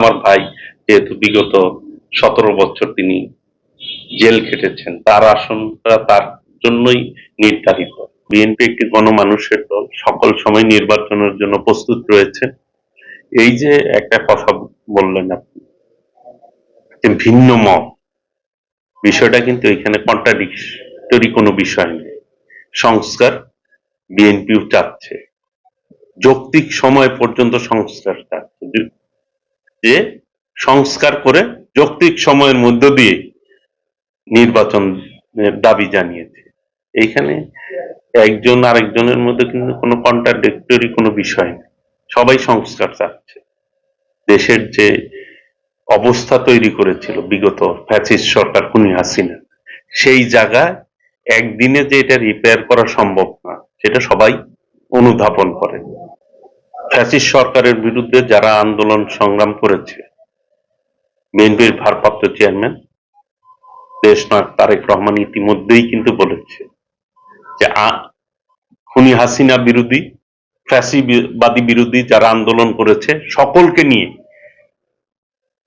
আমার ভাই যেহেতু বিগত 17 বছর তিনি জেল খেটেছেন, তার আসনটা তার জন্যই নির্ধারিত। বিএনপি একটি গণমানুষের দল, সকল সময় নির্বাচনের জন্য প্রস্তুত রয়েছে। এই যে একটা কথা বললেন আপনি যে ভিন্ন মত, বিষয়টা কিন্তু এখানে কন্ট্রাডিক্টরি কোনো বিষয় নেই। সংস্কার বিএনপিও চাচ্ছে, যৌক্তিক সময় পর্যন্ত সংস্কার চাচ্ছে, যে সংস্কার করে যৌক্তিক সময়ের মধ্য দিয়ে নির্বাচনের দাবি জানিয়েছে। এইখানে একজন আরেকজনের মধ্যে কিন্তু কোনো কন্ট্রাডিক্টরি কোনো বিষয় নেই। সবাই সংস্কার চাচ্ছে। দেশের যে অবস্থা তৈরি করেছিল বিগত ফ্যাসিস্ট সরকার খুনি হাসিনা, সেই জায়গায় একদিনে যে এটা রিপেয়ার করা সম্ভব না, সেটা সবাই অনুধাবন করে। ফ্যাসিস্ট সরকারের বিরুদ্ধে যারা আন্দোলন সংগ্রাম করেছে, বিএনপির ভারপ্রাপ্ত চেয়ারম্যান দেশনায়ক তারেক রহমান ইতিমধ্যেই কিন্তু বলেছে যে খুনি হাসিনা বিরোধী, ফ্যাসিবাদী বিরোধী যারা আন্দোলন করেছে সকলকে নিয়ে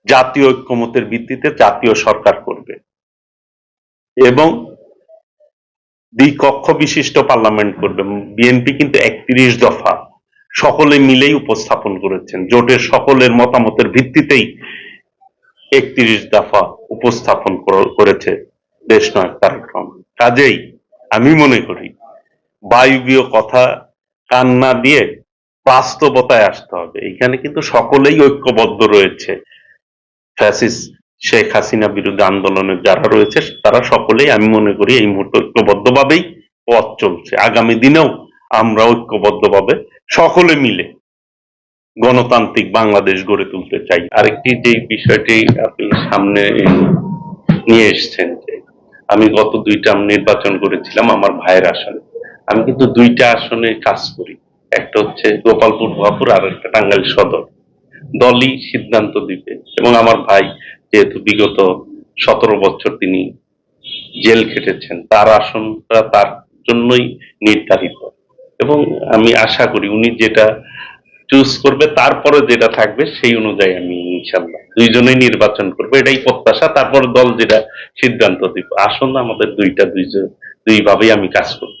জাতীয় ঐক্যমতের ভিত্তিতে জাতীয় সরকার করবে এবং দ্বিকক্ষ বিশিষ্ট পার্লামেন্ট করবে। বিএনপি কিন্তু 31 দফা সকলে মিলেই উপস্থাপন করেছেন, জোটের সকলের মতামতের ভিত্তিতেই 31 দফা উপস্থাপন করেছে দেশনায়ক তারেক রহমান। কাজেই আমি মনে করি বায়বীয় কথা কান না দিয়ে বাস্তবতায় আসতে হবে। এখানে কিন্তু সকলেই ঐক্যবদ্ধ রয়েছে। ফ্যাসিস্ট শেখ হাসিনা বিরুদ্ধে আন্দোলনে যারা রয়েছে তারা সকলেই, আমি মনে করি এই মুহূর্তে ঐক্যবদ্ধভাবেই পথ চলছে। আগামী দিনেও আমরা ঐক্যবদ্ধভাবে সকলে মিলে গণতান্ত্রিক বাংলাদেশ গড়ে তুলতে চাই। আরেকটি যে বিষয়টি আপনি সামনে নিয়ে এসছেন, যে আমি গত 2 টার্ম নির্বাচন করেছিলাম আমার ভাইয়ের আসনে। আমি কিন্তু 2টা আসনে কাজ করি, একটা হচ্ছে গোপালপুর ভুয়াপুর আর একটা টাঙ্গাইল সদর। দলই সিদ্ধান্ত দিবে এবং আমার ভাই যেহেতু বিগত 17 বছর তিনি জেল খেটেছেন, তার আসনটা তার জন্যই নির্ধারিত এবং আমি আশা করি উনি যেটা চুজ করবে তারপরে যেটা থাকবে সেই অনুযায়ী আমি ইনশাল্লাহ দুইজনেই নির্বাচন করবো, এটাই প্রত্যাশা। তারপর দল যেটা সিদ্ধান্ত দিব। আসন আমাদের দুইভাবেই আমি কাজ করব।